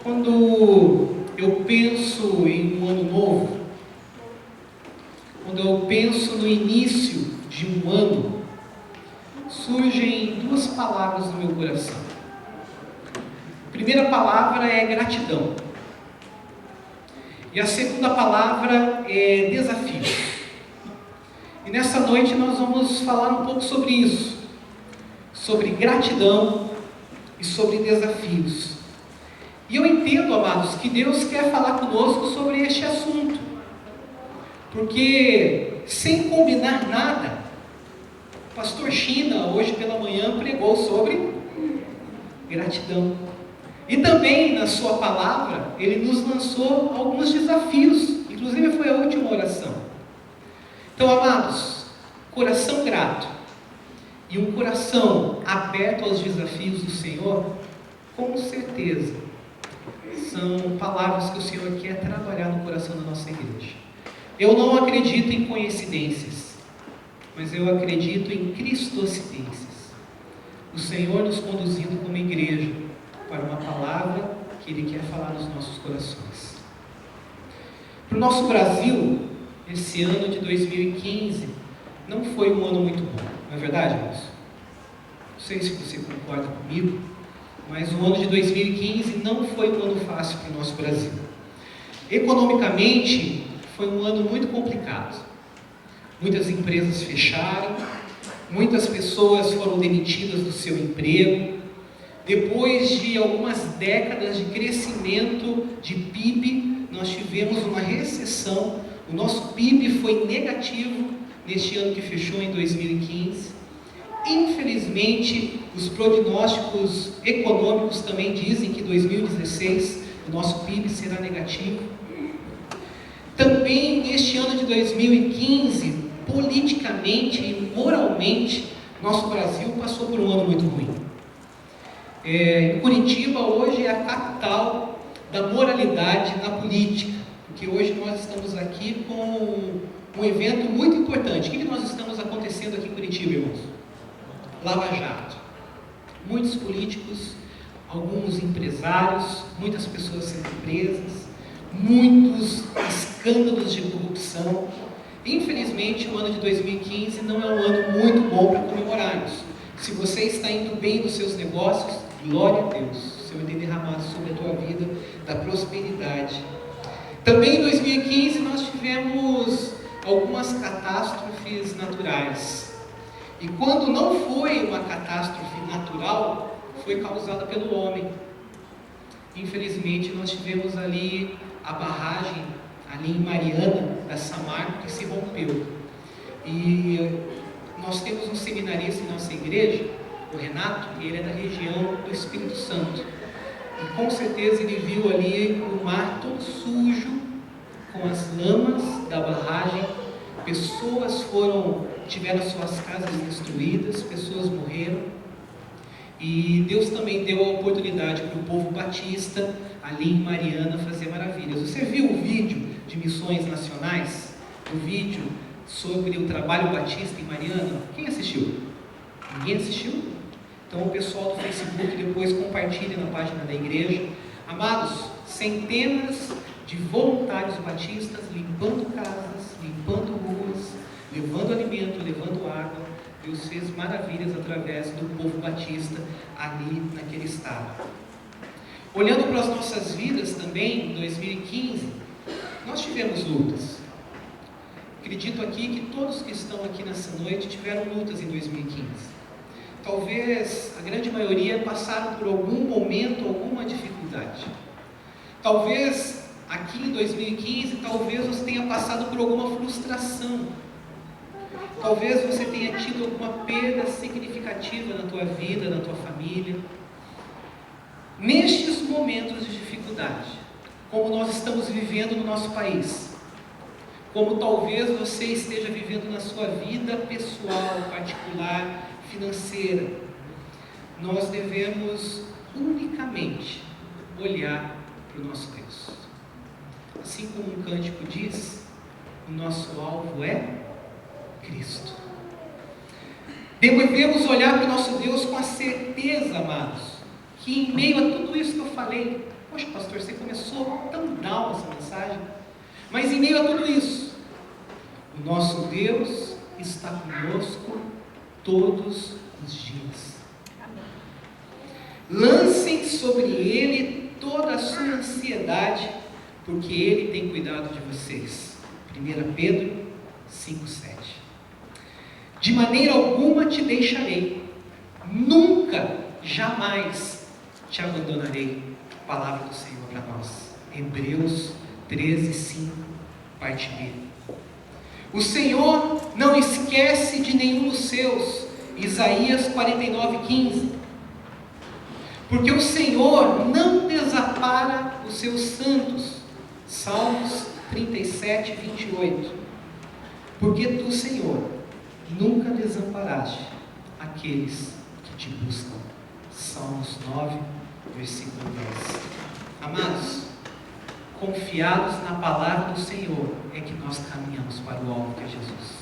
Quando eu penso em um ano novo, quando eu penso no início de um ano, surgem duas palavras no meu coração. A primeira palavra é gratidão. E a segunda palavra é desafio. E nessa noite nós vamos falar um pouco sobre isso, sobre gratidão e sobre desafios. E eu entendo, amados, que Deus quer falar conosco sobre este assunto, porque sem combinar nada, o pastor China, hoje pela manhã, pregou sobre gratidão. E também na sua palavra, ele nos lançou alguns desafios, inclusive foi a última oração. Então, amados, coração grato e um coração aberto aos desafios do Senhor, com certeza, são palavras que o Senhor quer trabalhar no coração da nossa igreja. Eu não acredito em coincidências, mas eu acredito em cristocidências. O Senhor nos conduzindo como igreja para uma palavra que Ele quer falar nos nossos corações. Para o nosso Brasil, esse ano de 2015 não foi um ano muito bom, não é verdade, irmãos? Não sei se você concorda comigo, mas o ano de 2015 não foi um ano fácil para o nosso Brasil. Economicamente, foi um ano muito complicado. Muitas empresas fecharam, muitas pessoas foram demitidas do seu emprego. Depois de algumas décadas de crescimento de PIB, nós tivemos uma recessão. O nosso PIB foi negativo neste ano que fechou em 2015. Infelizmente, os prognósticos econômicos também dizem que em 2016 o nosso PIB será negativo. Também neste ano de 2015, politicamente e moralmente, nosso Brasil passou por um ano muito ruim. Curitiba hoje é a capital da moralidade na política, porque hoje nós estamos aqui com um evento muito importante. O que nós estamos acontecendo aqui em Curitiba, irmãos? Lava Jato. Muitos políticos, alguns empresários, muitas pessoas sendo presas, muitos escândalos de corrupção. Infelizmente, o ano de 2015 não é um ano muito bom para comemorarmos. Se você está indo bem nos seus negócios, glória a Deus, o Senhor tem derramado sobre a tua vida da prosperidade. Também em 2015 nós tivemos algumas catástrofes naturais. E quando não foi uma catástrofe natural, foi causada pelo homem. Infelizmente, nós tivemos ali a barragem, ali em Mariana, da Samarco, que se rompeu. E nós temos um seminarista em nossa igreja, o Renato, e ele é da região do Espírito Santo. E com certeza ele viu ali o mar todo sujo, com as lamas da barragem. Pessoas tiveram suas casas destruídas, pessoas morreram. E Deus também deu a oportunidade para o povo batista, ali em Mariana, fazer maravilhas. Você viu o vídeo de missões nacionais? O vídeo sobre o trabalho batista em Mariana? Quem assistiu? Ninguém assistiu? Então o pessoal do Facebook depois compartilha na página da igreja. Amados, centenas de voluntários batistas limpando casas, limpando ruas, levando alimento, levando água. Deus fez maravilhas através do povo batista ali naquele estado. Olhando para as nossas vidas também, em 2015, nós tivemos lutas. Acredito aqui que todos que estão aqui nessa noite tiveram lutas em 2015. Talvez a grande maioria passaram por algum momento, alguma dificuldade. Talvez aqui em 2015, talvez você tenha passado por alguma frustração. Talvez você tenha tido alguma perda significativa na tua vida, na tua família. Nestes momentos de dificuldade, como nós estamos vivendo no nosso país, como talvez você esteja vivendo na sua vida pessoal, particular, financeira, nós devemos unicamente olhar para o nosso Deus. Assim como um cântico diz, o nosso alvo é Cristo. Devemos olhar para o nosso Deus com a certeza, amados, que em meio a tudo isso que eu falei, Poxa, pastor, você começou tão down essa mensagem. Mas em meio a tudo isso, o nosso Deus está conosco todos os dias. Lancem sobre Ele toda a sua ansiedade, porque Ele tem cuidado de vocês. 1 Pedro 5,7. De maneira alguma te deixarei, nunca, jamais te abandonarei. Palavra do Senhor para nós. Hebreus 13:5, parte B. O Senhor não esquece de nenhum dos seus. Isaías 49:15. Porque o Senhor não desampara os seus santos. Salmos 37:28. Porque tu, Senhor, nunca desamparaste aqueles que te buscam. Salmos 9, versículo 10. Amados, confiados na palavra do Senhor, é que nós caminhamos para o alvo que é Jesus.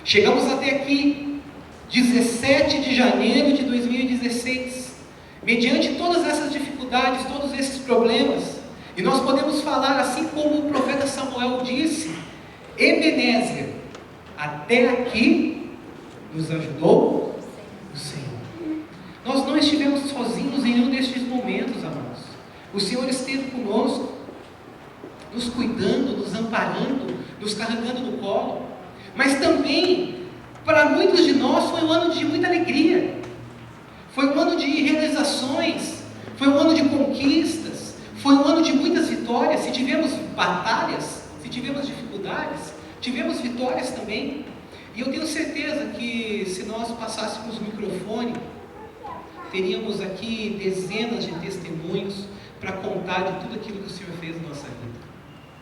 Chegamos até aqui, 17 de janeiro de 2016, mediante todas essas dificuldades, todos esses problemas, e nós podemos falar assim como o profeta Samuel disse: Ebenezer, até aqui nos ajudou o Senhor. Nós não estivemos sozinhos em nenhum destes momentos, amados. O Senhor esteve conosco, nos cuidando, nos amparando, nos carregando no colo. Mas também, para muitos de nós, foi um ano de muita alegria. Foi um ano de realizações. Foi um ano de conquistas. Foi um ano de muitas vitórias. Se tivemos batalhas, se tivemos dificuldades, tivemos vitórias também. E eu tenho certeza que se nós passássemos o microfone, teríamos aqui dezenas de testemunhos para contar de tudo aquilo que o Senhor fez na nossa vida.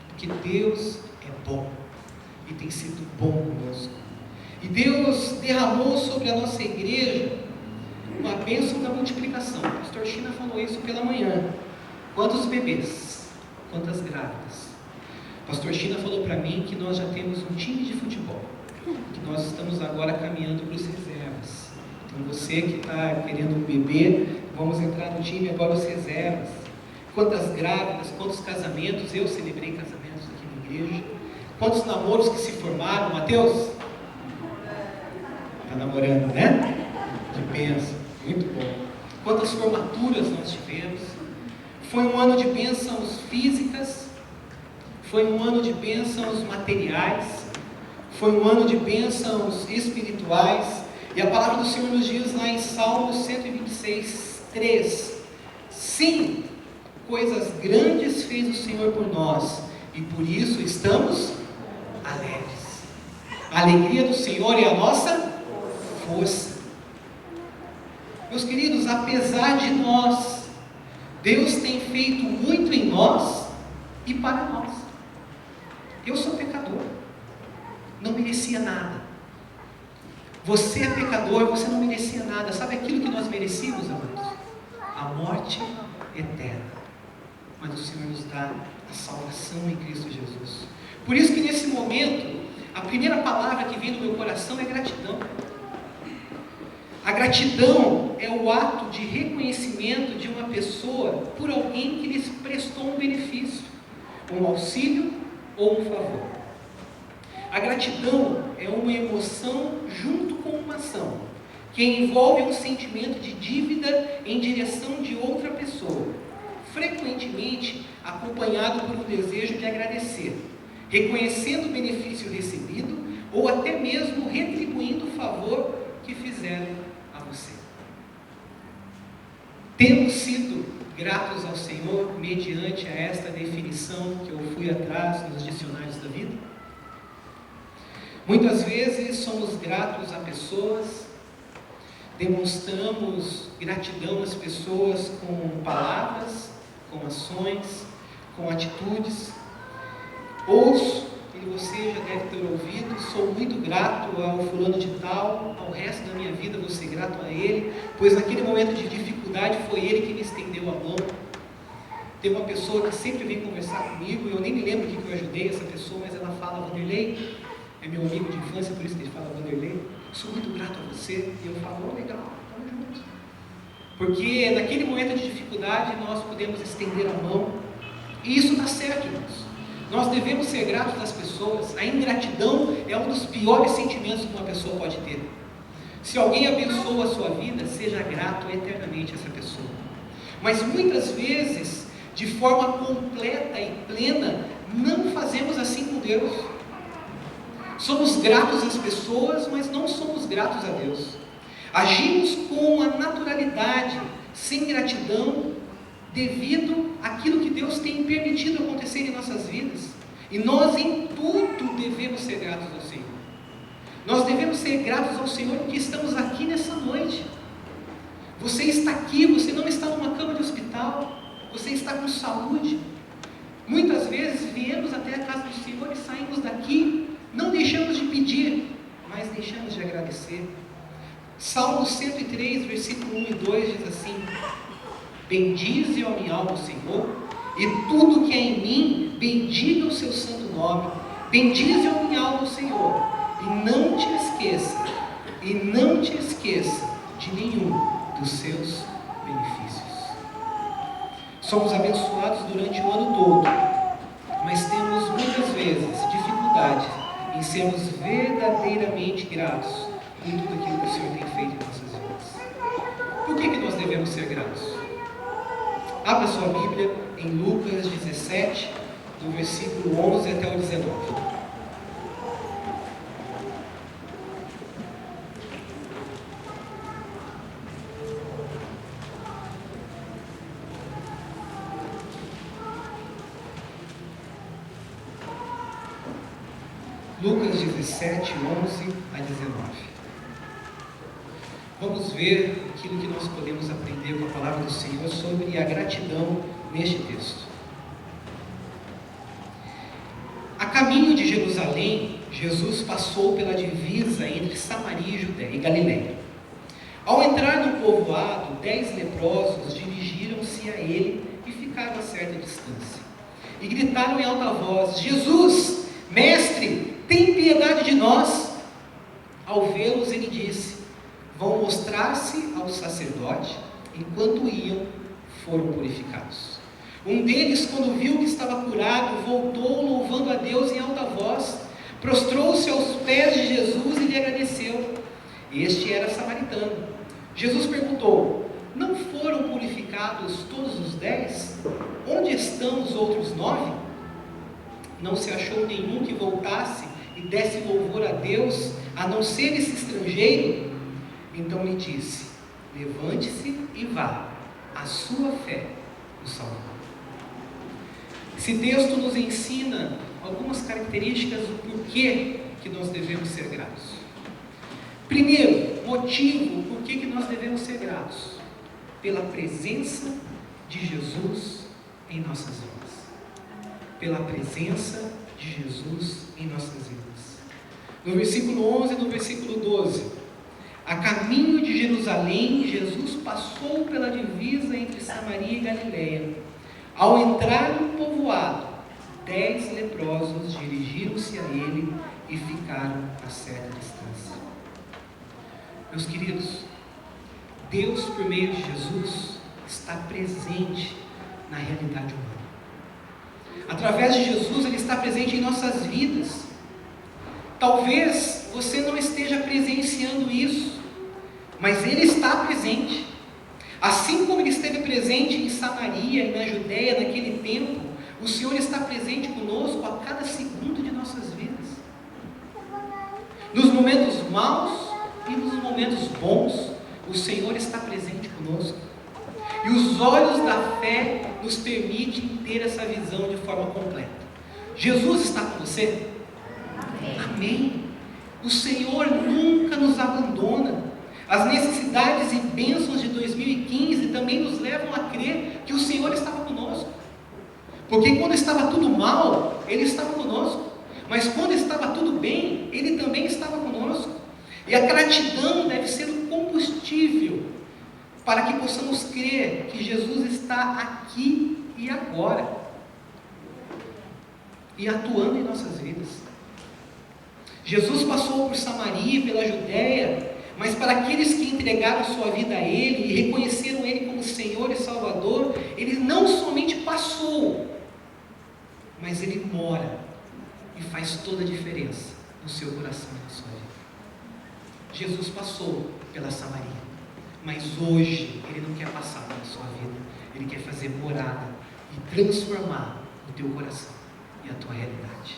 Porque Deus é bom e tem sido bom conosco. E Deus derramou sobre a nossa igreja uma bênção da multiplicação. O pastor China falou isso pela manhã. Quantos bebês, quantas grávidas. O pastor China falou para mim que nós já temos um time de futebol, que nós estamos agora caminhando para os reservas. Então você que está querendo um bebê, vamos entrar no time agora os reservas. Quantas grávidas, quantos casamentos, eu celebrei casamentos aqui na igreja. Quantos namoros que se formaram, Mateus? Está namorando, né? Que bênção, muito bom. Quantas formaturas nós tivemos. Foi um ano de bênçãos físicas, foi um ano de bênçãos materiais, foi um ano de bênçãos espirituais. E a palavra do Senhor nos diz lá em Salmos 126, 3: sim, coisas grandes fez o Senhor por nós, e por isso estamos alegres. A alegria do Senhor é a nossa força. Meus queridos, apesar de nós, Deus tem feito muito em nós e para nós. Eu sou pecador, não merecia nada. Você é pecador, você não merecia nada. Sabe aquilo que nós merecíamos, amados? A morte eterna. Mas o Senhor nos dá a salvação em Cristo Jesus. Por isso que nesse momento, a primeira palavra que vem no meu coração é gratidão. A gratidão é o ato de reconhecimento de uma pessoa por alguém que lhes prestou um benefício, um auxílio ou um favor. A gratidão é uma emoção junto com uma ação, que envolve um sentimento de dívida em direção de outra pessoa, frequentemente acompanhado por um desejo de agradecer, reconhecendo o benefício recebido ou até mesmo retribuindo o favor que fizeram a você. Temos sido gratos ao Senhor mediante a esta definição que eu fui atrás nos dicionários da vida? Muitas vezes somos gratos a pessoas, demonstramos gratidão às pessoas com palavras, com ações, com atitudes. Ouço, e você já deve ter ouvido: sou muito grato ao fulano de tal, ao resto da minha vida vou ser grato a ele, pois naquele momento de dificuldade foi ele que me estendeu a mão. Tem uma pessoa que sempre vem conversar comigo, e eu nem me lembro o que eu ajudei essa pessoa, mas ela fala: Vanderlei, é meu amigo de infância, por isso que ele fala Vanderlei, sou muito grato a você. E eu falo: legal, estamos juntos. Porque naquele momento de dificuldade nós podemos estender a mão. E isso está certo, irmãos. Nós devemos ser gratos às pessoas. A ingratidão é um dos piores sentimentos que uma pessoa pode ter. Se alguém abençoa a sua vida, seja grato eternamente a essa pessoa. Mas muitas vezes, de forma completa e plena, não fazemos assim com Deus. Somos gratos às pessoas, mas não somos gratos a Deus. Agimos com a naturalidade, sem gratidão, devido àquilo que Deus tem permitido acontecer em nossas vidas. E nós em tudo devemos ser gratos ao Senhor. Nós devemos ser gratos ao Senhor porque estamos aqui nessa noite. Você está aqui, você não está numa cama de hospital, você está com saúde. Muitas vezes viemos até a casa do Senhor e saímos daqui, não deixamos de pedir, mas deixamos de agradecer. Salmo 103, versículo 1 e 2 diz assim: bendize, ó minha alma, o Senhor, e tudo que é em mim, bendiga o seu santo nome. Bendize, ó minha alma, o Senhor, e não te esqueça de nenhum dos seus benefícios. Somos abençoados durante o ano todo, mas temos muitas vezes dificuldade em sermos verdadeiramente gratos por tudo aquilo que o Senhor tem feito em nossas vidas. Por que nós devemos ser gratos? Abra sua Bíblia em Lucas 17, do versículo 11 até o 19. Lucas 17, 11 a 19. Vamos ver aquilo que nós podemos aprender com a palavra do Senhor sobre a gratidão neste texto. A caminho de Jerusalém, Jesus passou pela divisa entre Samaria e Judéia e Galiléia. Ao entrar no povoado, 10 leprosos dirigiram-se a ele e ficaram a certa distância. E gritaram em alta voz: Jesus, mestre, tem piedade de nós. Ao vê-los, ele disse: vão mostrar-se ao sacerdote. Enquanto iam, foram purificados. Um deles, quando viu que estava curado, voltou louvando a Deus em alta voz, prostrou-se aos pés de Jesus e lhe agradeceu. Este era samaritano. Jesus perguntou: não foram purificados todos os 10? Onde estão os outros 9? Não se achou nenhum que voltasse e desse louvor a Deus, a não ser esse estrangeiro? Então lhe disse: levante-se e vá, a sua fé o salvou. Esse texto nos ensina algumas características do porquê que nós devemos ser gratos. Primeiro, motivo por que nós devemos ser gratos: pela presença de Jesus em nossas vidas. Pela presença de Jesus em nossas vidas. No versículo 11 e no versículo 12: a caminho de Jerusalém, Jesus passou pela divisa entre Samaria e Galiléia. Ao entrar no povoado, 10 leprosos dirigiram-se a ele e ficaram a certa distância. Meus queridos, Deus, por meio de Jesus, está presente na realidade humana. Através de Jesus, Ele está presente em nossas vidas. Talvez você não esteja presenciando isso, mas Ele está presente. Assim como Ele esteve presente em Samaria e na Judéia naquele tempo, o Senhor está presente conosco a cada segundo de nossas vidas. Nos momentos maus e nos momentos bons, o Senhor está presente conosco. E os olhos da fé nos permitem ter essa visão de forma completa. Jesus está com você? Amém. Amém. O Senhor nunca nos abandona. As necessidades e bênçãos de 2015 também nos levam a crer que o Senhor estava conosco. Porque quando estava tudo mal, Ele estava conosco. Mas quando estava tudo bem, Ele também estava conosco. E a gratidão deve ser o combustível para que possamos crer que Jesus está aqui e agora, e atuando em nossas vidas. Jesus passou por Samaria e pela Judéia, mas para aqueles que entregaram sua vida a Ele e reconheceram Ele Senhor e Salvador, Ele não somente passou, mas Ele mora e faz toda a diferença no seu coração e na sua vida. Jesus passou pela Samaria, mas hoje Ele não quer passar pela sua vida, Ele quer fazer morada e transformar o teu coração e a tua realidade.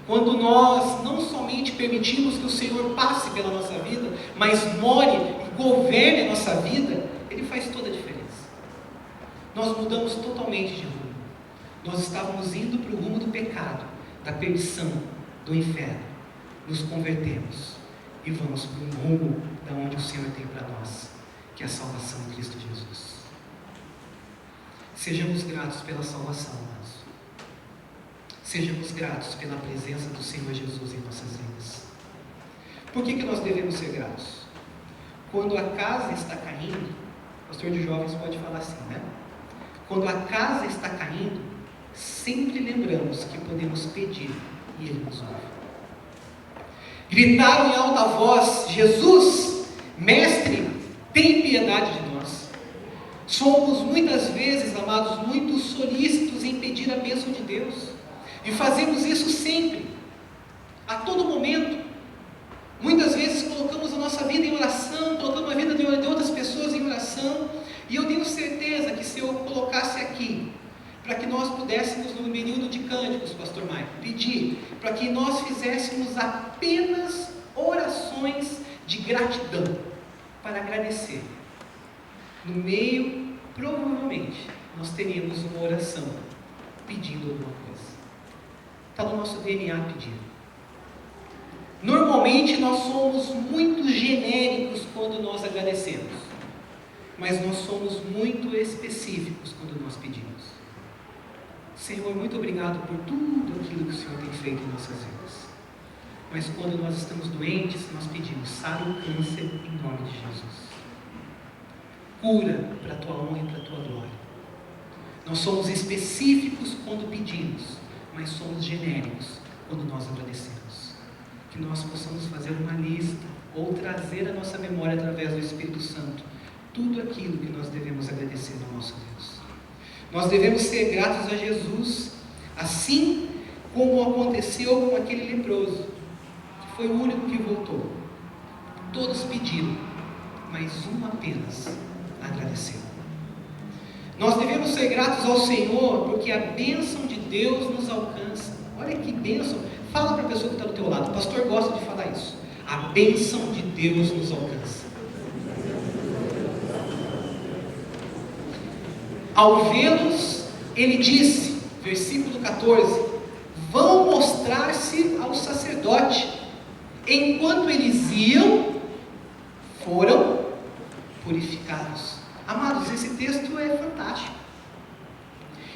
Quando nós não somente permitimos que o Senhor passe pela nossa vida, mas more e governe a nossa vida, Ele faz toda a diferença. Nós mudamos totalmente de rumo. Nós estávamos indo para o rumo do pecado, da perdição, do inferno. Nos convertemos e vamos para um rumo da onde o Senhor tem para nós, que é a salvação em Cristo Jesus. Sejamos gratos pela salvação, amados. Sejamos gratos pela presença do Senhor Jesus em nossas vidas. Por que nós devemos ser gratos? Quando a casa está caindo, o pastor de jovens pode falar assim, né? Quando a casa está caindo, sempre lembramos que podemos pedir e Ele nos ouve. Gritaram em alta voz: Jesus, Mestre, tem piedade de nós. Somos muitas vezes, amados, muito solícitos em pedir a bênção de Deus. E fazemos isso sempre, a todo momento. Muitas vezes colocamos a nossa vida em oração, colocamos a vida de outras pessoas em oração. E eu tenho certeza que se eu colocasse aqui, para que nós pudéssemos no período de cânticos, pastor Maicon, pedir para que nós fizéssemos apenas orações de gratidão, para agradecer. No meio, provavelmente, nós teríamos uma oração pedindo alguma coisa. Está no nosso DNA pedindo. Normalmente nós somos muito genéricos quando nós agradecemos, mas nós somos muito específicos quando nós pedimos. Senhor, muito obrigado por tudo aquilo que o Senhor tem feito em nossas vidas. Mas quando nós estamos doentes, nós pedimos: sara o câncer em nome de Jesus. Cura para a tua honra e para a tua glória. Nós somos específicos quando pedimos, mas somos genéricos quando nós agradecemos. Que nós possamos fazer uma lista, ou trazer à nossa memória, através do Espírito Santo, tudo aquilo que nós devemos agradecer ao nosso Deus. Nós devemos ser gratos a Jesus, assim como aconteceu com aquele leproso, que foi o único que voltou. Todos pediram, mas um apenas agradeceu. Nós devemos ser gratos ao Senhor, porque a bênção de Deus nos alcança. Olha que bênção. Fala para a pessoa que está do teu lado. O pastor gosta de falar isso. A bênção de Deus nos alcança. Ao vê-los, ele disse, versículo 14: vão mostrar-se ao sacerdote. Enquanto eles iam, foram purificados. Amados, esse texto é fantástico.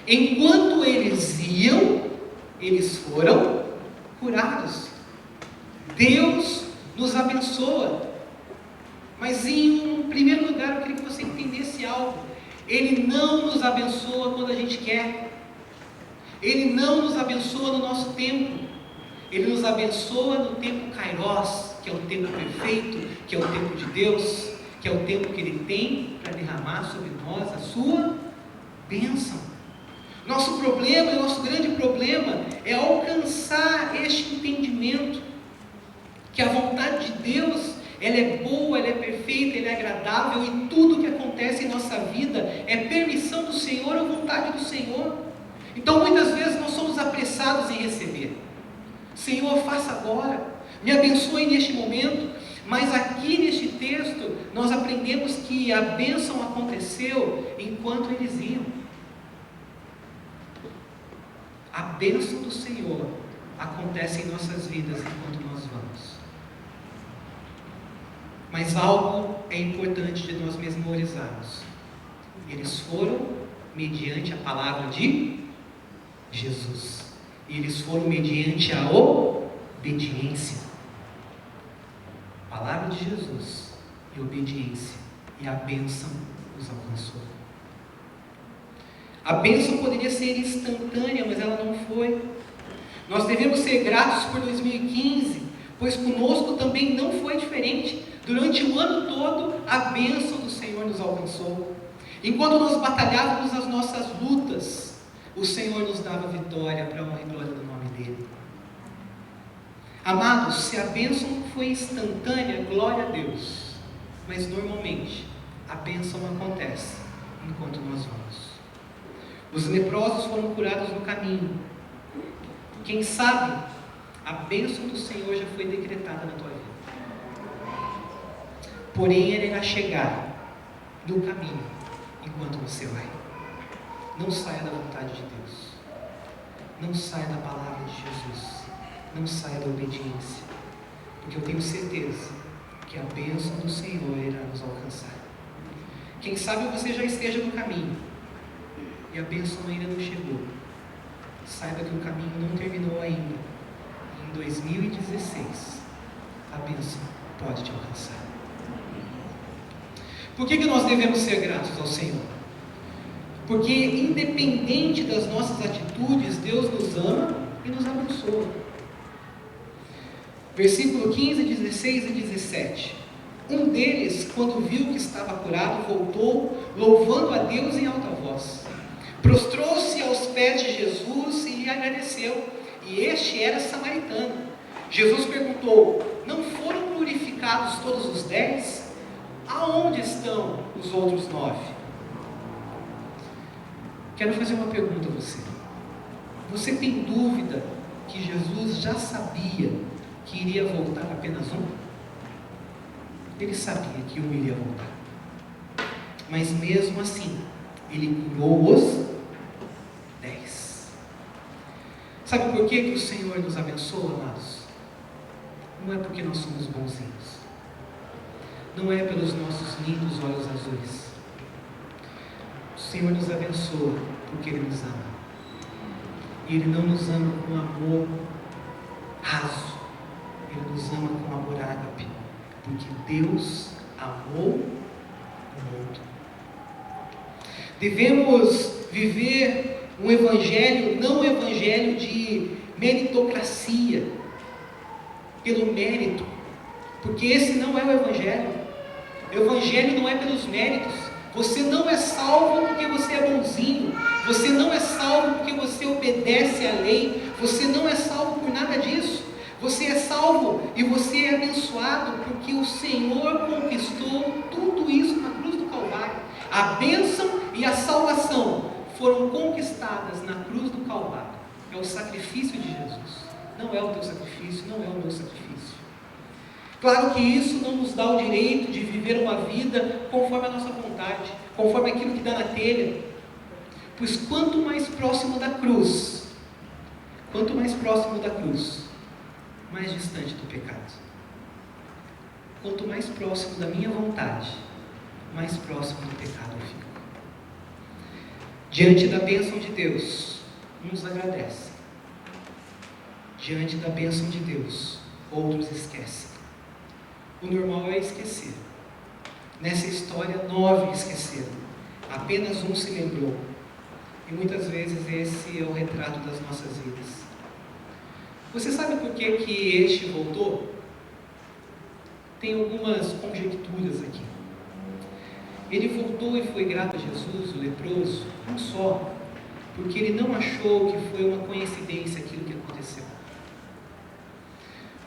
Enquanto eles iam, eles foram curados. Deus nos abençoa. Mas em primeiro lugar, eu queria que você entendesse algo. Ele não nos abençoa quando a gente quer. Ele não nos abençoa no nosso tempo. Ele nos abençoa no tempo Kairos, que é o tempo perfeito, que é o tempo de Deus, que é o tempo que Ele tem para derramar sobre nós a sua bênção. Nosso problema, o nosso grande problema, é alcançar este entendimento, que a vontade de Deus, ela é boa, ela é perfeita, ela é agradável, e tudo que acontece em nossa vida é permissão do Senhor ou vontade do Senhor. Então muitas vezes nós somos apressados em receber. Senhor, faça agora, me abençoe neste momento. Mas aqui neste texto, nós aprendemos que a bênção aconteceu enquanto eles iam. A bênção do Senhor acontece em nossas vidas enquanto nós vamos. Mas algo é importante de nós memorizarmos. Eles foram mediante a palavra de Jesus. E eles foram mediante a obediência. Palavra de Jesus e obediência, e a bênção os alcançou. A bênção poderia ser instantânea, mas ela não foi. Nós devemos ser gratos por 2015, pois conosco também não foi diferente. Durante o ano todo, a bênção do Senhor nos alcançou. Enquanto nós batalhávamos as nossas lutas, o Senhor nos dava vitória para a honra e glória do nome dEle. Amados, se a bênção foi instantânea, glória a Deus. Mas normalmente, a bênção acontece enquanto nós vamos. Os leprosos foram curados no caminho. Quem sabe, a bênção do Senhor já foi decretada na tua vida. Porém, ela irá chegar no caminho enquanto você vai. Não saia da vontade de Deus. Não saia da palavra de Jesus. Não saia da obediência. Porque eu tenho certeza que a bênção do Senhor irá nos alcançar. Quem sabe você já esteja no caminho e a bênção ainda não chegou. Saiba que o caminho não terminou ainda. Em 2016, a bênção pode te alcançar. Por que nós devemos ser gratos ao Senhor? Porque independente das nossas atitudes, Deus nos ama e nos abençoa. Versículo 15, 16 e 17. Um deles, quando viu que estava curado, voltou, louvando a Deus em alta voz. Prostrou-se aos pés de Jesus e lhe agradeceu. E este era samaritano. Jesus perguntou: não foram glorificados todos os 10? Aonde estão os outros 9? Quero fazer uma pergunta a você. Você tem dúvida que Jesus já sabia que iria voltar apenas um? Ele sabia que um iria voltar. Mas mesmo assim, ele curou os 10. Sabe por que o Senhor nos abençoa, amados? Não é porque nós somos bonzinhos. Não é pelos nossos lindos olhos azuis. O Senhor nos abençoa porque Ele nos ama. E Ele não nos ama com amor raso. Ele nos ama com amor ágape. Porque Deus amou o mundo. Devemos viver um evangelho, não um evangelho de meritocracia, pelo mérito. Porque esse não é o evangelho. O evangelho não é pelos méritos. Você não é salvo porque você é bonzinho. Você não é salvo porque você obedece à lei. Você não é salvo por nada disso. Você é salvo e você é abençoado porque o Senhor conquistou tudo isso na cruz do Calvário. A bênção e a salvação foram conquistadas na cruz do Calvário. É o sacrifício de Jesus. Não é o teu sacrifício, não é o meu sacrifício. Claro que isso não nos dá o direito de viver uma vida conforme a nossa vontade, conforme aquilo que dá na telha. Pois quanto mais próximo da cruz, mais distante do pecado. Quanto mais próximo da minha vontade, mais próximo do pecado eu fico. Diante da bênção de Deus, uns agradecem. Diante da bênção de Deus, outros esquecem. O normal é esquecer. Nessa história, 9 esqueceram. Apenas um se lembrou. E muitas vezes esse é o retrato das nossas vidas. Você sabe por que este voltou? Tem algumas conjecturas aqui. Ele voltou e foi grato a Jesus, o leproso, não só, porque ele não achou que foi uma coincidência aquilo que aconteceu.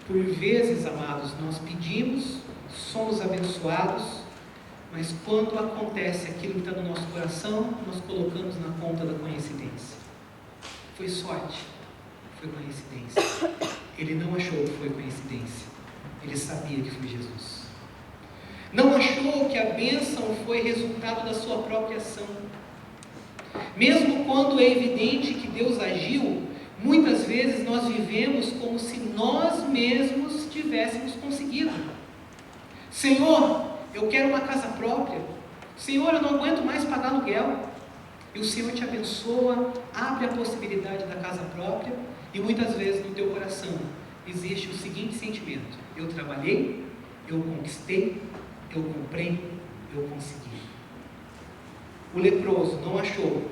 Por vezes, amados, nós pedimos, somos abençoados, mas quando acontece aquilo que está no nosso coração, nós colocamos na conta da coincidência. Foi sorte, foi coincidência. Ele não achou que foi coincidência, ele sabia que foi Jesus. Não achou que a bênção foi resultado da sua própria ação. Mesmo quando é evidente que Deus agiu, muitas vezes nós vivemos como se nós mesmos tivéssemos conseguido. Senhor, eu quero uma casa própria. Senhor, eu não aguento mais pagar aluguel. E o Senhor te abençoa, abre a possibilidade da casa própria, e muitas vezes no teu coração existe o seguinte sentimento: eu trabalhei, eu conquistei, eu comprei, eu consegui. O leproso não achou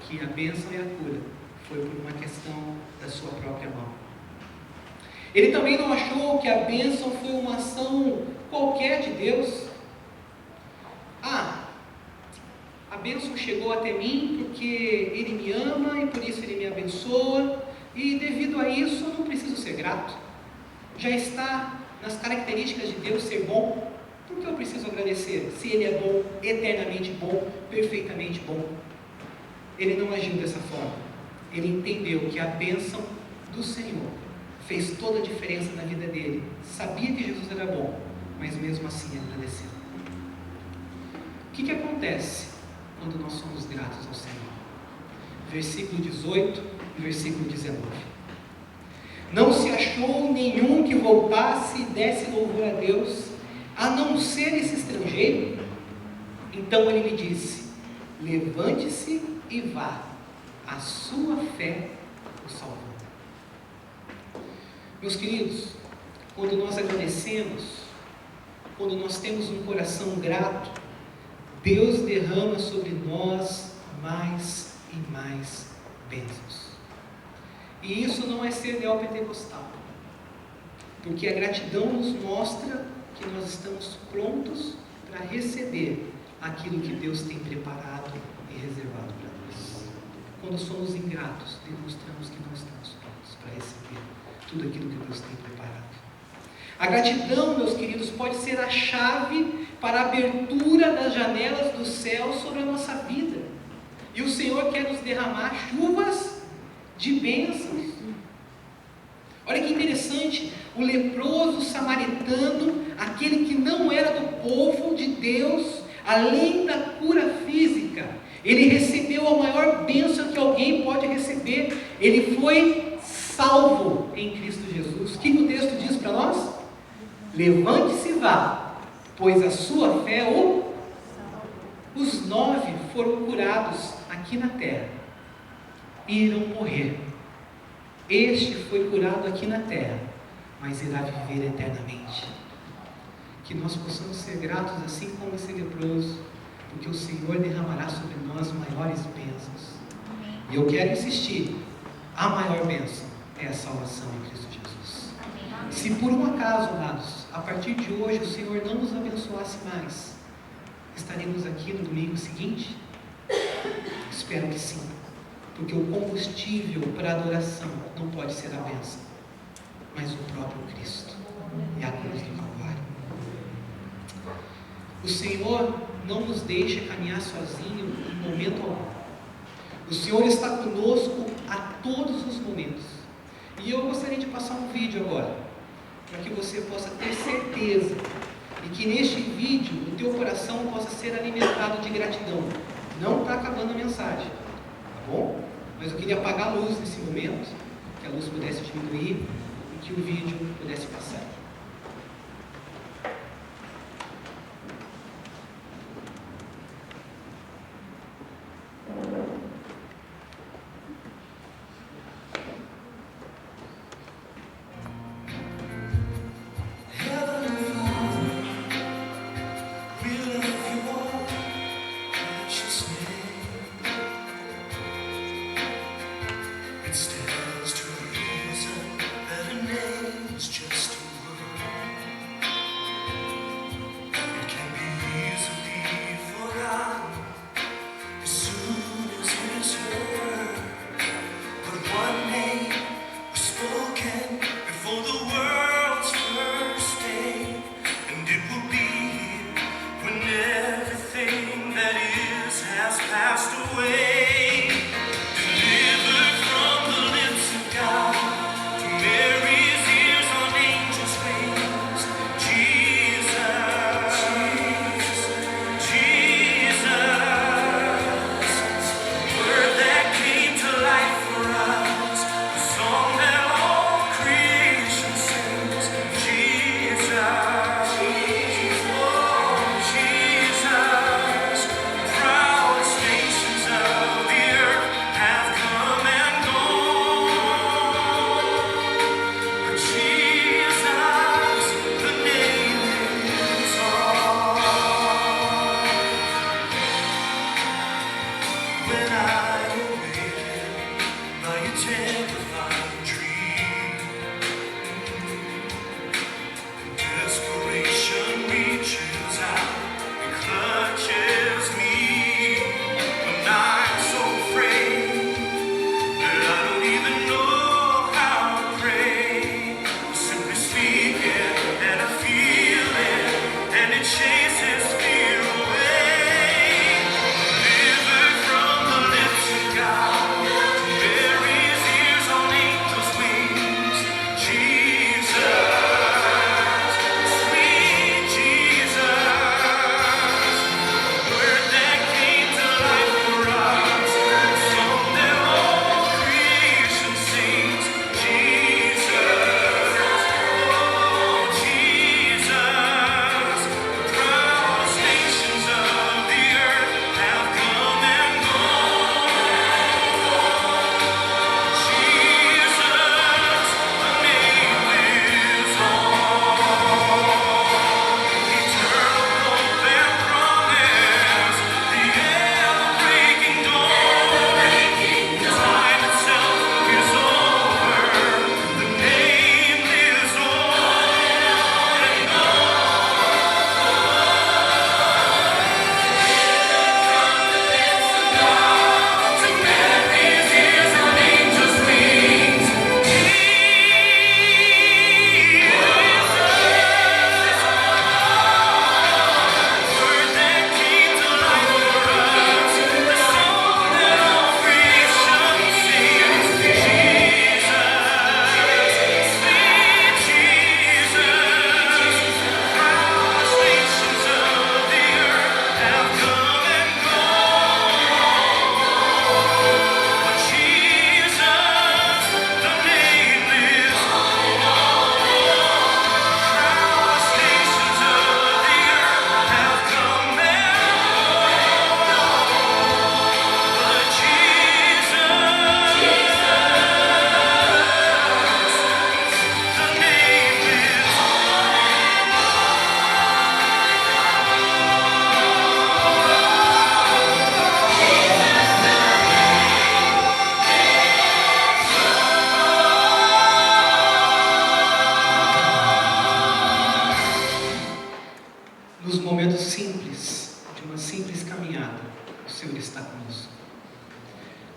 que a bênção e a cura foi por uma questão da sua própria mão. Ele também não achou que a bênção foi uma ação qualquer de Deus. A bênção chegou até mim porque Ele me ama e por isso Ele me abençoa, e devido a isso eu não preciso ser grato. Já está nas características de Deus ser bom. Por que eu preciso agradecer? Se Ele é bom, eternamente bom, perfeitamente bom. Ele não agiu dessa forma. Ele entendeu que a bênção do Senhor fez toda a diferença na vida dele. Sabia que Jesus era bom, mas mesmo assim agradeceu. O que acontece quando nós somos gratos ao Senhor? Versículo 18 e versículo 19. Não se achou nenhum que voltasse e desse louvor a Deus, a não ser esse estrangeiro. Então ele lhe disse: levante-se e vá, a sua fé o salvou. Meus queridos, quando nós agradecemos, quando nós temos um coração grato, Deus derrama sobre nós mais e mais bênçãos. E isso não é ser neopentecostal, porque a gratidão nos mostra que nós estamos prontos para receber aquilo que Deus tem preparado e reservado para nós. Quando somos ingratos, demonstramos que não estamos prontos para receber tudo aquilo que Deus tem preparado. A gratidão, meus queridos, pode ser a chave para a abertura das janelas do céu sobre a nossa vida. E o Senhor quer nos derramar chuvas de bênçãos. Olha que interessante, o leproso samaritano, aquele que não era do povo de Deus, além da cura física, ele recebeu a maior bênção que alguém pode receber. Ele foi salvo em Cristo Jesus. O que o texto diz para nós? Levante-se e vá, pois a sua fé o... Os 9 foram curados aqui na terra e irão morrer. Este foi curado aqui na terra, mas irá viver eternamente. Que nós possamos ser gratos assim como esse leproso, porque o Senhor derramará sobre nós maiores bênçãos. E eu quero insistir, a maior bênção é a salvação em Cristo Jesus. Se por um acaso, amados, a partir de hoje o Senhor não nos abençoasse mais, estaremos aqui no domingo seguinte? Espero que sim, porque o combustível para a adoração não pode ser a bênção, mas o próprio Cristo e a cruz do Calvário. O Senhor não nos deixa caminhar sozinho em momento algum. O Senhor está conosco a todos os momentos. E eu gostaria de passar um vídeo agora, para que você possa ter certeza e que neste vídeo o teu coração possa ser alimentado de gratidão. Não está acabando a mensagem, tá bom? Mas eu queria apagar a luz nesse momento, que a luz pudesse diminuir e que o vídeo pudesse passar. Desperation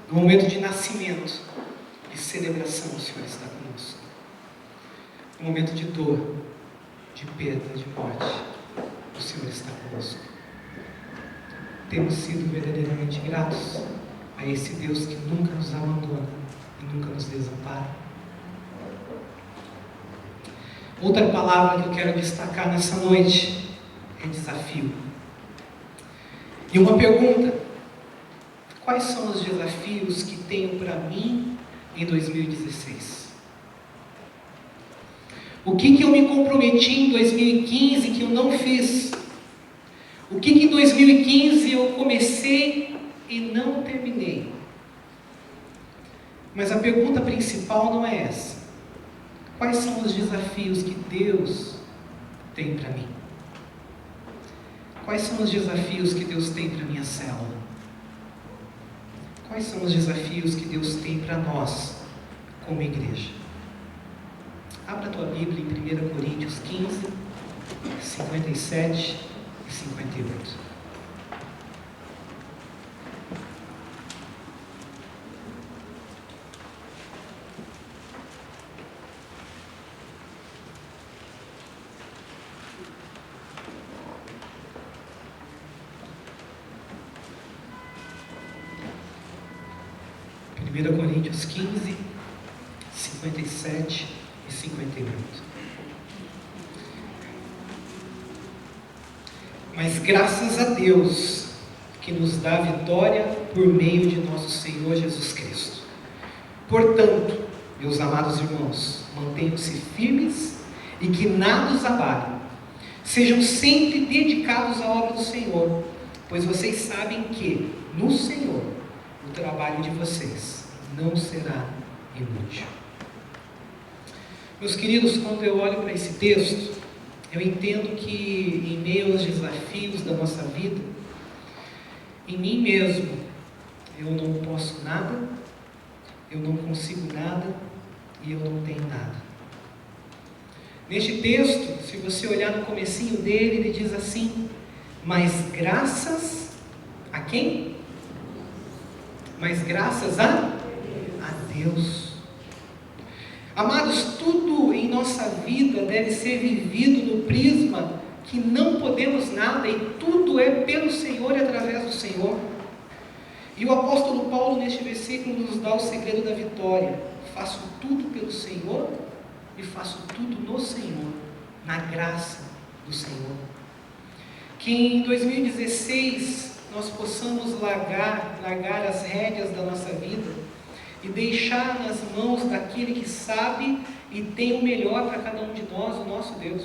No momento de nascimento, de celebração, o Senhor está conosco. No momento de dor, de perda, de morte, o Senhor está conosco. Temos sido verdadeiramente gratos a esse Deus que nunca nos abandona e nunca nos desampara. Outra palavra que eu quero destacar nessa noite é desafio. E uma pergunta: quais são os desafios que tenho para mim em 2016? O que eu me comprometi em 2015 que eu não fiz? O que em 2015 eu comecei e não terminei? Mas a pergunta principal não é essa. Quais são os desafios que Deus tem para mim? Quais são os desafios que Deus tem para a minha célula? Quais são os desafios que Deus tem para nós, como igreja? Abra a tua Bíblia em 1 Coríntios 15, 57 e 58. Coríntios 15, 57 e 58. Mas graças a Deus que nos dá vitória por meio de nosso Senhor Jesus Cristo. Portanto, meus amados irmãos, mantenham-se firmes e que nada os abale. Sejam sempre dedicados à obra do Senhor, pois vocês sabem que, no Senhor, o trabalho de vocês não será inútil. Meus queridos, quando eu olho para esse texto, eu entendo que em meio aos desafios da nossa vida, em mim mesmo, eu não posso nada, eu não consigo nada e eu não tenho nada. Neste texto, se você olhar no comecinho dele, ele diz assim: mas graças a quem? Mas graças a Deus. Amados, tudo em nossa vida deve ser vivido no prisma que não podemos nada e tudo é pelo Senhor e através do Senhor. E o apóstolo Paulo neste versículo nos dá o segredo da vitória: faço tudo pelo Senhor e faço tudo no Senhor, na graça do Senhor. Que em 2016 nós possamos largar as rédeas da nossa vida e deixar nas mãos daquele que sabe e tem o melhor para cada um de nós, o nosso Deus.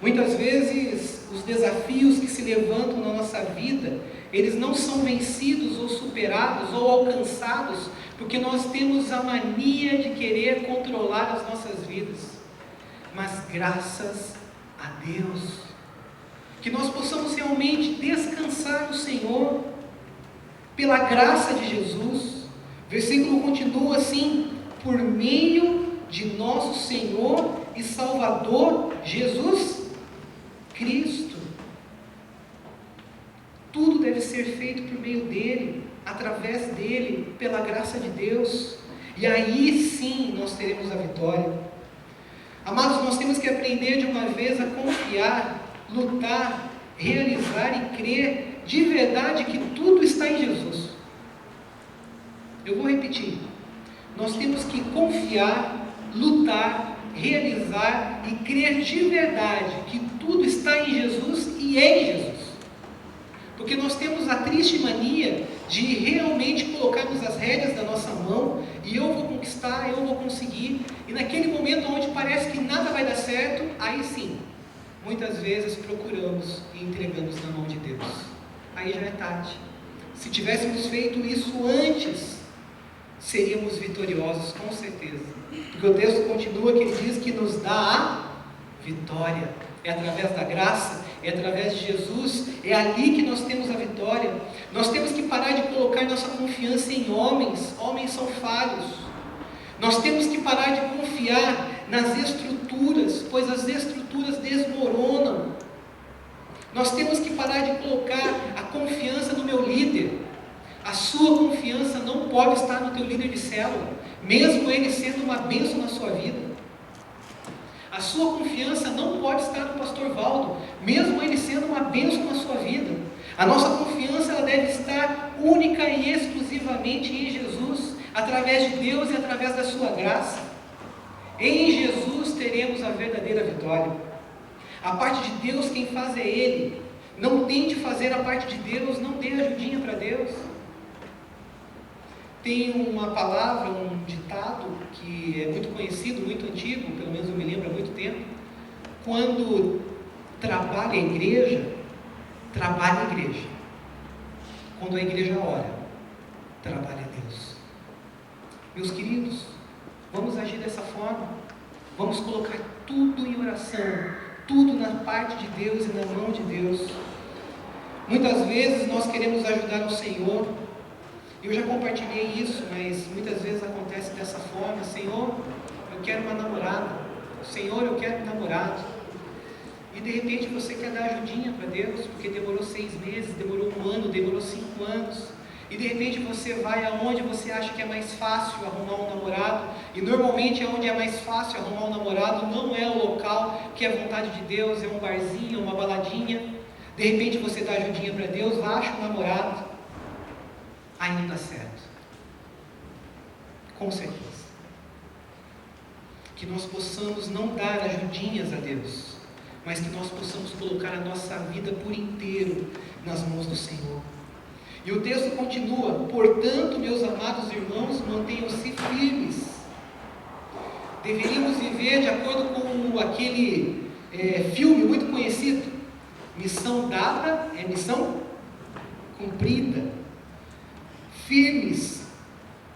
Muitas vezes os desafios que se levantam na nossa vida, eles não são vencidos ou superados ou alcançados porque nós temos a mania de querer controlar as nossas vidas. Mas graças a Deus, que nós possamos realmente descansar no Senhor, pela graça de Jesus. O versículo continua assim: por meio de nosso Senhor e Salvador Jesus Cristo. Tudo deve ser feito por meio dele, através dele, pela graça de Deus, e aí sim nós teremos a vitória. Amados, nós temos que aprender de uma vez a confiar, lutar, realizar e crer de verdade que tudo está em Jesus. Eu vou repetir: nós temos que confiar, lutar, realizar e crer de verdade que tudo está em Jesus e é em Jesus. Porque nós temos a triste mania de realmente colocarmos as rédeas da nossa mão e eu vou conquistar, eu vou conseguir, e naquele momento onde parece que nada vai dar certo, aí sim, muitas vezes procuramos e entregamos na mão de Deus. Aí já é tarde. Se tivéssemos feito isso antes, seríamos vitoriosos, com certeza. Porque o texto continua que ele diz que nos dá a vitória. É através da graça, é através de Jesus, é ali que nós temos a vitória. Nós temos que parar de colocar nossa confiança em homens. Homens são falhos. Nós temos que parar de confiar nas estruturas, pois as estruturas desmoronam. Nós temos que parar de colocar a confiança no meu líder, A sua confiança não pode estar no teu líder de célula, mesmo ele sendo uma bênção na sua vida. A sua confiança não pode estar no pastor Valdo, mesmo ele sendo uma bênção na sua vida. A nossa confiança ela deve estar única e exclusivamente em Jesus, através de Deus e através da sua graça. Em Jesus teremos a verdadeira vitória. A parte de Deus quem faz é Ele. Não tente fazer a parte de Deus, não dê ajudinha para Deus. Tem uma palavra, um ditado que é muito conhecido, muito antigo, pelo menos eu me lembro há muito tempo. Quando trabalha a igreja, trabalha a igreja. Quando a igreja ora, trabalha a Deus. Meus queridos, vamos agir dessa forma. Vamos colocar tudo em oração, tudo na parte de Deus e na mão de Deus. Muitas vezes nós queremos ajudar o Senhor. Eu já compartilhei isso, mas muitas vezes acontece dessa forma: Senhor, eu quero uma namorada. Senhor, eu quero um namorado. E de repente você quer dar ajudinha para Deus, porque demorou 6 meses, demorou 1 ano, demorou 5 anos. E de repente você vai aonde você acha que é mais fácil arrumar um namorado. E normalmente aonde é mais fácil arrumar um namorado não é o local que é a vontade de Deus, é um barzinho, uma baladinha. De repente você dá ajudinha para Deus, acha um namorado. Aí não dá certo. Com certeza. Que nós possamos não dar ajudinhas a Deus, mas que nós possamos colocar a nossa vida por inteiro nas mãos do Senhor. E o texto continua: portanto, meus amados irmãos, mantenham-se firmes. Deveríamos viver de acordo com aquele filme muito conhecido: missão dada é missão cumprida. Firmes,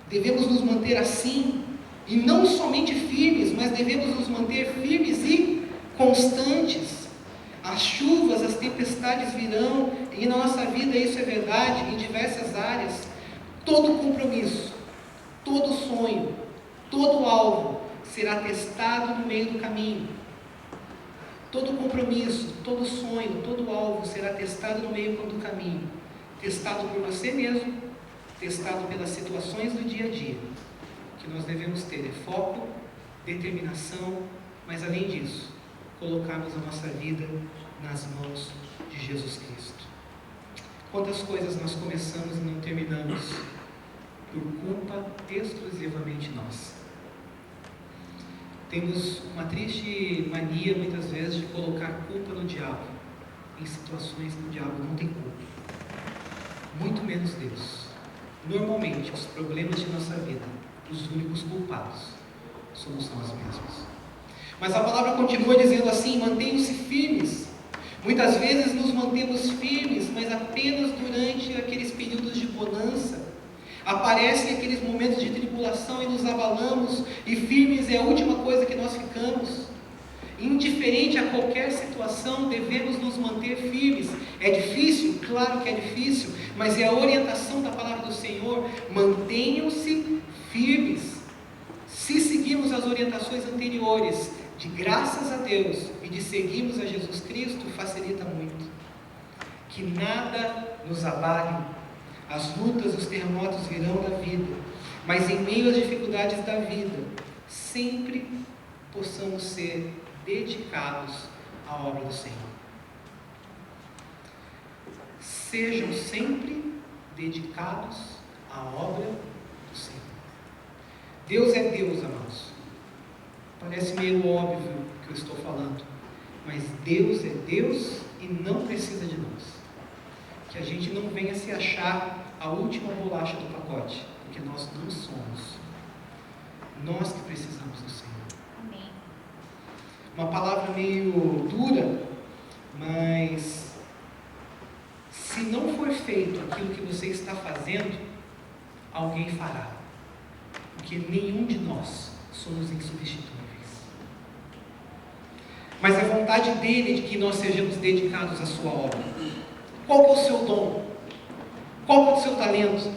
devemos nos manter assim, e não somente firmes, mas devemos nos manter firmes e constantes. As chuvas, as tempestades virão, e na nossa vida isso é verdade, em diversas áreas. Todo compromisso, todo sonho, todo alvo será testado no meio do caminho. Todo compromisso, todo sonho, todo alvo será testado no meio do caminho. Testado por você mesmo, testado pelas situações do dia a dia. O que nós devemos ter é foco, determinação, mas além disso, colocarmos a nossa vida nas mãos de Jesus Cristo. Quantas coisas nós começamos e não terminamos por culpa exclusivamente nossa. Temos uma triste mania muitas vezes de colocar culpa no diabo, em situações que o diabo não tem culpa, muito menos Deus. Normalmente os problemas de nossa vida, os únicos culpados somos nós mesmos. Mas a palavra continua dizendo assim: mantenham-se firmes. Muitas vezes nos mantemos firmes, mas apenas durante aqueles períodos de bonança. Aparecem aqueles momentos de tribulação e nos abalamos, e firmes é a última coisa que nós ficamos. Indiferente a qualquer situação, devemos nos manter firmes. É difícil? Claro que é difícil, mas é a orientação da palavra do Senhor: mantenham-se firmes. Se seguirmos as orientações anteriores, de graças a Deus, e de seguirmos a Jesus Cristo, facilita muito. Que nada nos abale. As lutas, os terremotos virão da vida, mas em meio às dificuldades da vida, sempre possamos ser dedicados à obra do Senhor. Sejam sempre dedicados à obra do Senhor. Deus é Deus, amados. Parece meio óbvio o que eu estou falando, mas Deus é Deus e não precisa de nós. Que a gente não venha se achar a última bolacha do pacote, porque nós não somos. Nós que precisamos do Senhor. Amém. Uma palavra meio dura, mas se não for feito aquilo que você está fazendo, alguém fará. Porque nenhum de nós somos insubstituíveis. Mas é vontade dele de que nós sejamos dedicados à sua obra. Qual que é o seu dom? Qual que é o seu talento?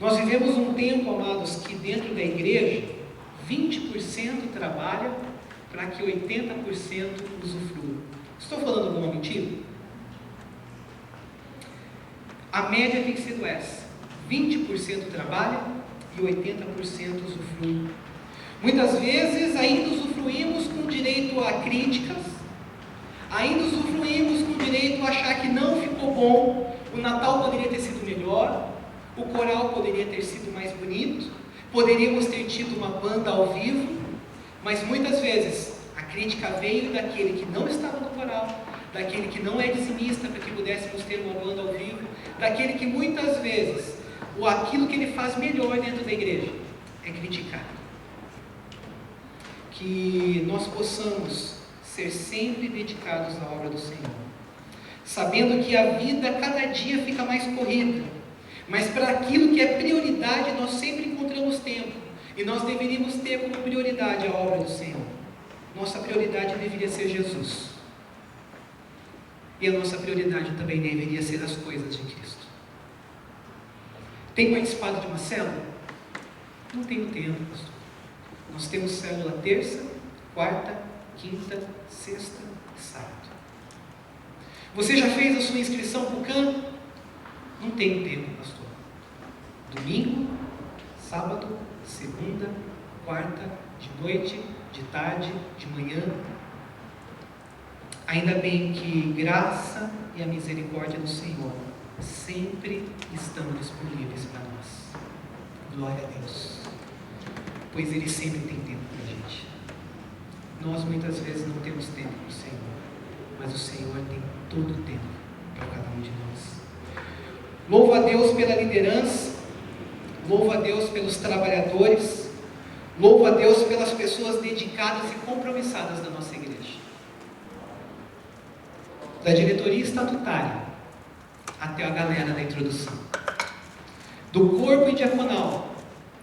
Nós vivemos um tempo, amados, que dentro da igreja, 20% trabalha para que 80% usufrua. Estou falando alguma mentira? A média tem sido essa: 20% trabalha e 80% usufrui. Muitas vezes ainda usufruímos com direito a críticas, ainda usufruímos com direito a achar que não ficou bom, o Natal poderia ter sido melhor, o coral poderia ter sido mais bonito, poderíamos ter tido uma banda ao vivo, mas muitas vezes a crítica veio daquele que não estava no coral, daquele que não é dizimista para que pudéssemos ter uma banda ao vivo, daquele que muitas vezes aquilo que ele faz melhor dentro da igreja é criticar. Que nós possamos ser sempre dedicados à obra do Senhor, sabendo que a vida cada dia fica mais corrida, mas para aquilo que é prioridade nós sempre encontramos tempo, e nós deveríamos ter como prioridade a obra do Senhor. Nossa prioridade deveria ser Jesus, e a nossa prioridade também deveria ser as coisas de Cristo. Tem participado de uma célula? Não tenho tempo, pastor. Nós temos célula terça, quarta, quinta, sexta e sábado. Você já fez a sua inscrição para o CAN? Não tenho tempo, pastor. Domingo, sábado, segunda, quarta, de noite, de tarde, de manhã. Ainda bem que graça e a misericórdia do Senhor sempre estão disponíveis para nós. Glória a Deus. Pois Ele sempre tem tempo para a gente. Nós muitas vezes não temos tempo para o Senhor, mas o Senhor tem todo o tempo para cada um de nós. Louvo a Deus pela liderança, louvo a Deus pelos trabalhadores, louvo a Deus pelas pessoas dedicadas e compromissadas da nossa igreja. Da diretoria estatutária até a galera da introdução, do corpo diaconal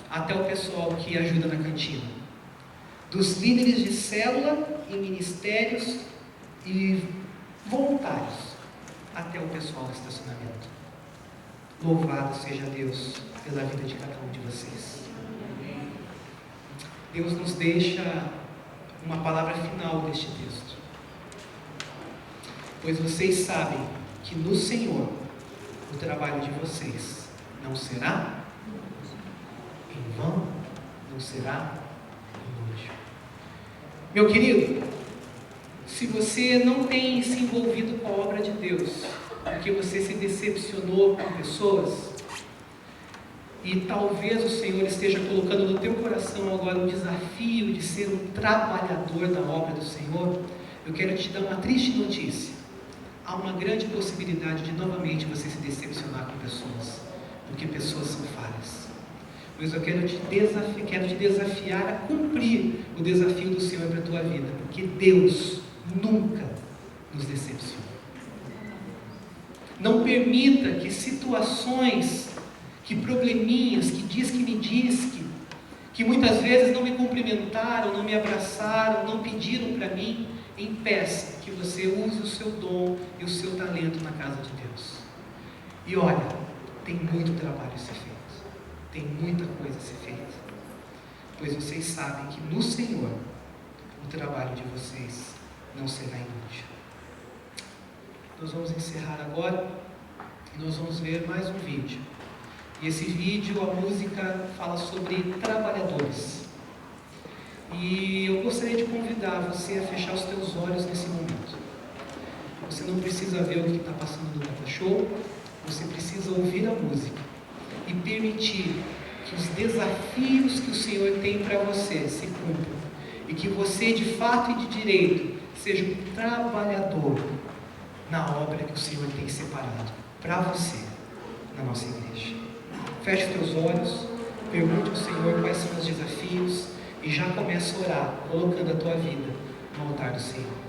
até o pessoal que ajuda na cantina, dos líderes de célula e ministérios e voluntários até o pessoal do estacionamento. Louvado seja Deus pela vida de cada um de vocês. Deus nos deixa uma palavra final deste texto. Pois vocês sabem que no Senhor o trabalho de vocês não será em vão, não será inútil. Meu querido, se você não tem se envolvido com a obra de Deus, porque você se decepcionou com pessoas, e talvez o Senhor esteja colocando no teu coração agora um desafio de ser um trabalhador da obra do Senhor, eu quero te dar uma triste notícia. Há uma grande possibilidade de novamente você se decepcionar com pessoas, porque pessoas são falhas. Mas eu quero te desafiar a cumprir o desafio do Senhor para a tua vida, porque Deus nunca nos decepciona. Não permita que situações, que probleminhas, que diz que me diz que muitas vezes não me cumprimentaram, não me abraçaram, não pediram para mim, impeça que você use o seu dom e o seu talento na casa de Deus. E olha, tem muito trabalho a ser feito, tem muita coisa a ser feita, pois vocês sabem que no Senhor o trabalho de vocês não será inútil. Nós vamos encerrar agora e nós vamos ver mais um vídeo. E esse vídeo, a música fala sobre trabalhadores. E eu gostaria de convidar você a fechar os teus olhos nesse momento. Você não precisa ver o que está passando no Data Show, você precisa ouvir a música e permitir que os desafios que o Senhor tem para você se cumpram e que você, de fato e de direito, seja um trabalhador na obra que o Senhor tem separado para você na nossa igreja. Feche os teus olhos, pergunte ao Senhor quais são os desafios e já começa a orar, colocando a tua vida no altar do Senhor.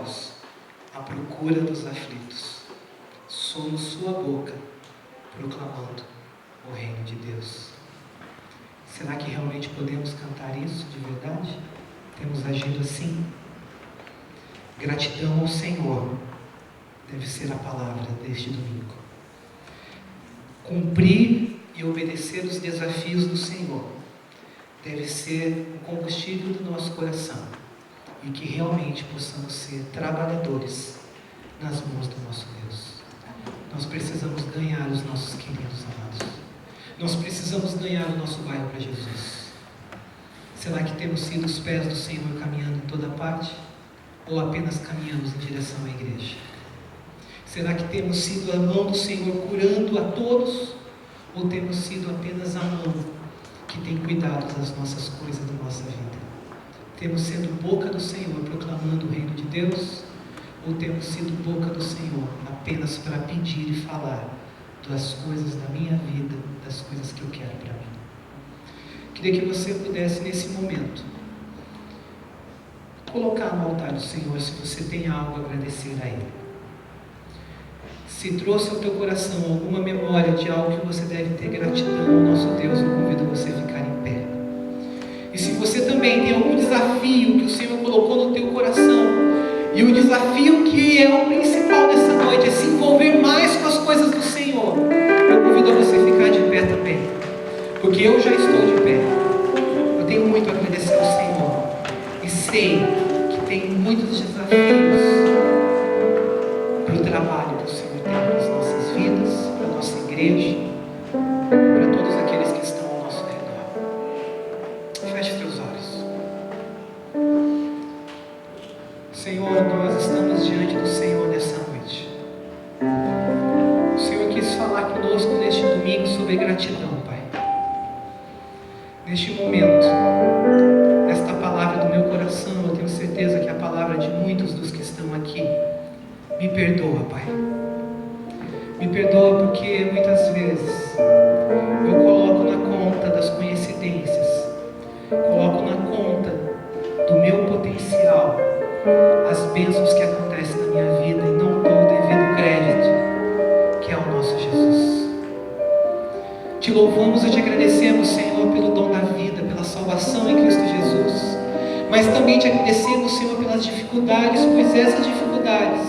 olhos à procura dos aflitos. Somos sua boca, proclamando o reino de Deus. Será que realmente podemos cantar isso de verdade? Temos agido assim? Gratidão ao Senhor deve ser a palavra deste domingo. Cumprir e obedecer os desafios do Senhor deve ser o combustível do nosso coração, e que realmente possamos ser trabalhadores nas mãos do nosso Deus. Nós precisamos ganhar os nossos queridos amados. Nós precisamos ganhar o nosso bairro para Jesus. Será que temos sido os pés do Senhor caminhando em toda parte? Ou apenas caminhamos em direção à igreja? Será que temos sido a mão do Senhor curando a todos? Ou temos sido apenas a mão que tem cuidado das nossas coisas, da nossa vida? Temos sido boca do Senhor proclamando o reino de Deus? Ou temos sido boca do Senhor apenas para pedir e falar das coisas da minha vida, das coisas que eu quero para mim? Queria que você pudesse, nesse momento, colocar no altar do Senhor, se você tem algo a agradecer a Ele. Se trouxe ao teu coração alguma memória de algo que você deve ter gratidão ao nosso Deus, eu convido você a ficar em pé. E se você também tem algum desafio que o Senhor colocou no teu coração, e o desafio que é o principal nessa noite é se envolver mais com as coisas do Senhor, eu convido você a ficar de pé também, porque eu já estou de pé. Eu tenho muito a agradecer ao Senhor, e sei que tem muitos desafios para o trabalho que o Senhor tem para as nossas vidas, para a nossa igreja, para todos aqueles que estão ao nosso redor. Feche teus olhos. Senhor, nós estamos diante do Senhor nessa noite. O Senhor quis falar conosco neste domingo sobre gratidão, Pai. Neste momento, esta palavra do meu coração, eu tenho certeza que é a palavra de muitos dos que estão aqui. Me perdoa, Pai. Me perdoa porque muitas vezes eu coloco na conta das coincidências, coloco na conta do meu potencial as bênçãos que acontecem na minha vida e não dou o devido crédito, que é o nosso Jesus. Te louvamos e te agradecemos, Senhor, pelo dom da vida, pela salvação em Cristo Jesus, mas também te agradecemos, Senhor, pelas dificuldades, pois essas dificuldades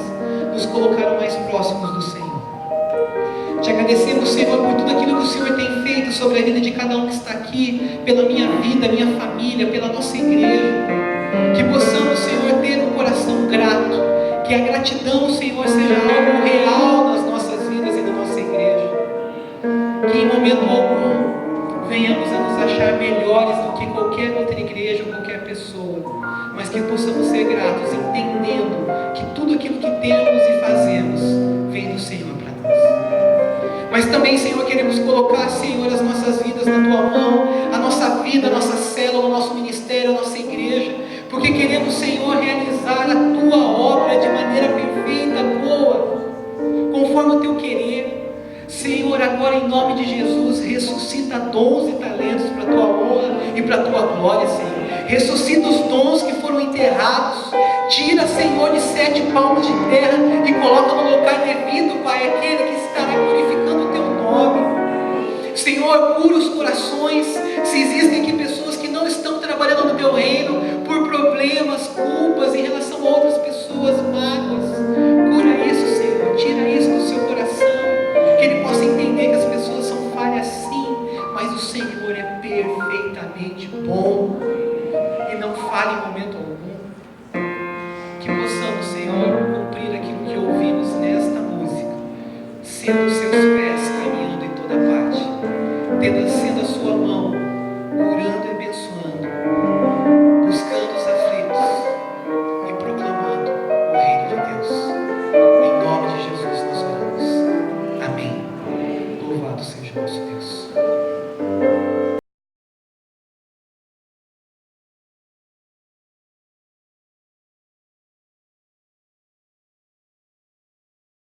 nos colocaram mais próximos do Senhor. Te agradecemos, Senhor, por tudo aquilo que o Senhor tem feito sobre a vida de cada um que está aqui, pela minha vida, minha família, pela nossa igreja. Que possamos, Senhor, ter um coração grato, que a gratidão, Senhor, seja algo real nas nossas vidas e na nossa igreja. Que em momento algum venhamos a nos achar melhores do que qualquer outra igreja ou qualquer pessoa, mas que possamos ser gratos, entendendo que tudo aquilo que temos e fazemos vem do Senhor para nós. Mas também, Senhor, queremos colocar, Senhor, as nossas vidas na Tua mão, a nossa vida, a nossa célula, o nosso ministério, a nossa igreja, porque queremos, Senhor, realizar a Tua obra de maneira perfeita, boa, conforme o Teu querer. Senhor, agora em nome de Jesus, ressuscita dons e talentos para a Tua honra e para a Tua glória, Senhor. Ressuscita os dons que foram enterrados. Tira, Senhor, de 7 palmos de terra e coloca no lugar devido, Pai, aquele que estará glorificando o Teu nome. Senhor, cura os corações. Se existem aqui pessoas que não estão trabalhando no Teu reino por problemas, culpas em relação a outras pessoas, mágoas, cura isso, Senhor. Tira isso do seu coração, que ele possa entender que as pessoas são falhas sim, mas o Senhor é perfeitamente bom e não falha em momento algum. Que possamos, Senhor, cumprir aquilo que ouvimos nesta música, sendo os seus pés caminhando em toda parte, sendo a sua mão curando e abençoando, buscando os aflitos e proclamando o reino de Deus. Em nome de Jesus nós oramos. Amém. Louvado seja o nosso Deus.